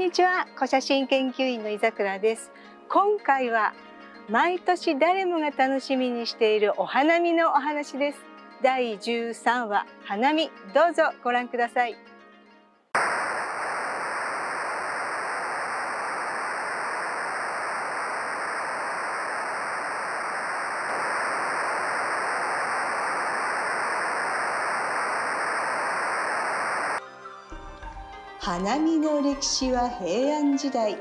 にちは、古写真研究員の井桜です。今回は毎年誰もが楽しみにしているお花見のお話です。第13話花見、どうぞご覧ください。花見の歴史は平安時代、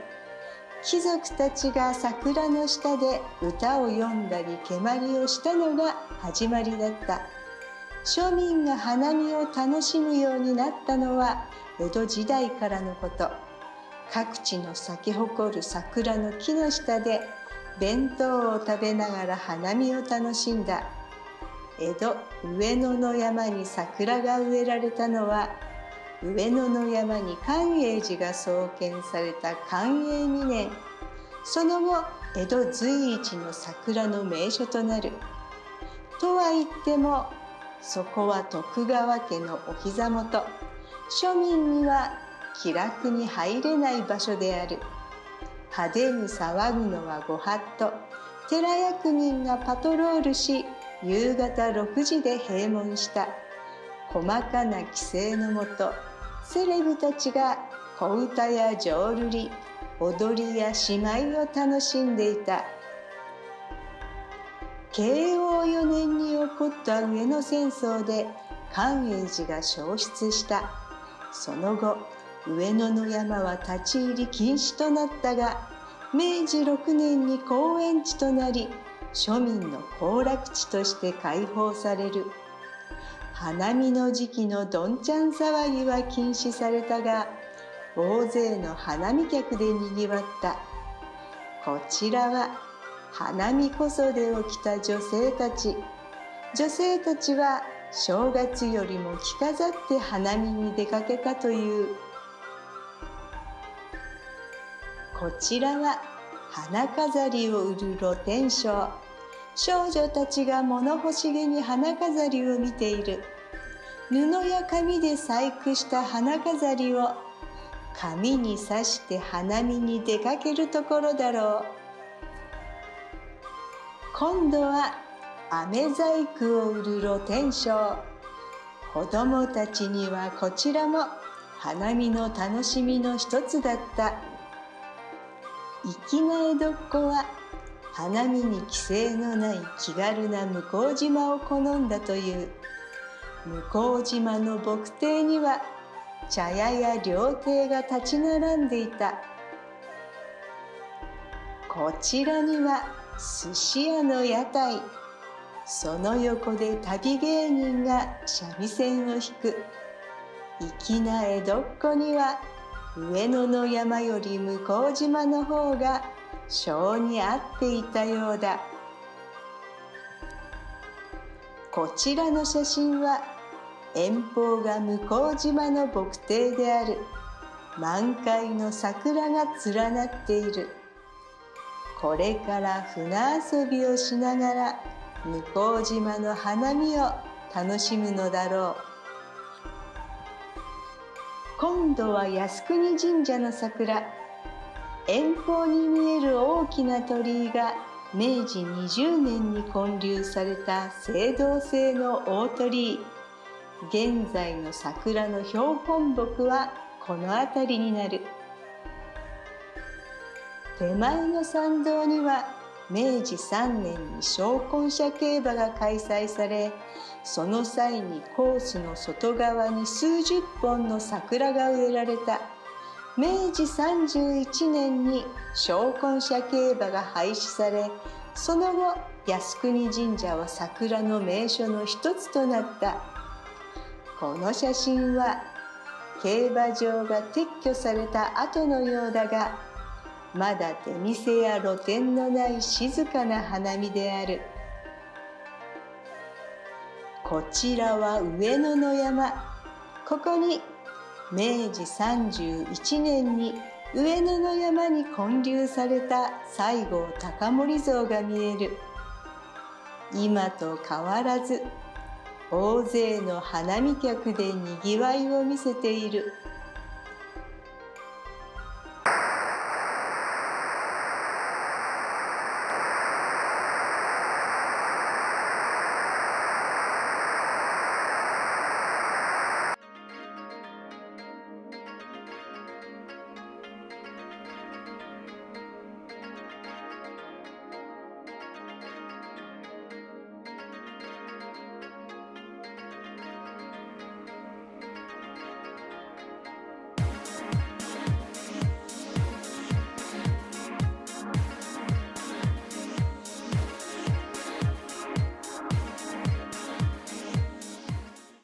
貴族たちが桜の下で歌を詠んだり蹴鞠をしたのが始まりだった。庶民が花見を楽しむようになったのは江戸時代からのこと。各地の咲き誇る桜の木の下で弁当を食べながら花見を楽しんだ。江戸上野の山に桜が植えられたのは、上野の山に寛永寺が創建された寛永2年。その後、江戸随一の桜の名所となる。とは言っても、そこは徳川家のお膝元。庶民には気楽に入れない場所である。派手に騒ぐのはご法度。寺役人がパトロールし、夕方6時で閉門した。細かな規制のもと、セレブたちが小唄や浄瑠璃、踊りや芝居を楽しんでいた。慶応4年に起こった上野戦争で寛永寺が焼失した。その後、上野の山は立ち入り禁止となったが、明治6年に公園地となり、庶民の行楽地として開放される。花見の時期のどんちゃん騒ぎは禁止されたが、大勢の花見客でにぎわった。こちらは花見小袖を着た女性たち。女性たちは正月よりも着飾って花見に出かけたという。こちらは花飾りを売る露天商。少女たちが物欲しげに花飾りを見ている。布や紙で細工した花飾りを紙に刺して花見に出かけるところだろう。今度は飴細工を売る露天商。子供たちにはこちらも花見の楽しみの一つだった。粋な江戸っ子は花見に規制のない気軽な向島を好んだという。向島の墨亭には茶屋や料亭が立ち並んでいた。こちらには寿司屋の屋台。その横で旅芸人が三味線を弾く。粋な江戸っ子には上野の山より向島の方が性に合っていたようだ。こちらの写真は遠方が向島の墨亭である。満開の桜が連なっている。これから船遊びをしながら向島の花見を楽しむのだろう。今度は靖国神社の桜。遠方に見える大きな鳥居が明治20年に建立された青銅製の大鳥居。現在の桜の標本木はこの辺りになる。手前の参道には明治3年に小根社競馬が開催され、その際にコースの外側に数十本の桜が植えられた。明治31年に小根社競馬が廃止され、その後靖国神社は桜の名所の一つとなった。この写真は競馬場が撤去された後のようだが、まだ出店や露店のない静かな花見である。こちらは上野の山。ここに明治31年に上野の山に建立された西郷隆盛像が見える。今と変わらず大勢の花見客でにぎわいを見せている。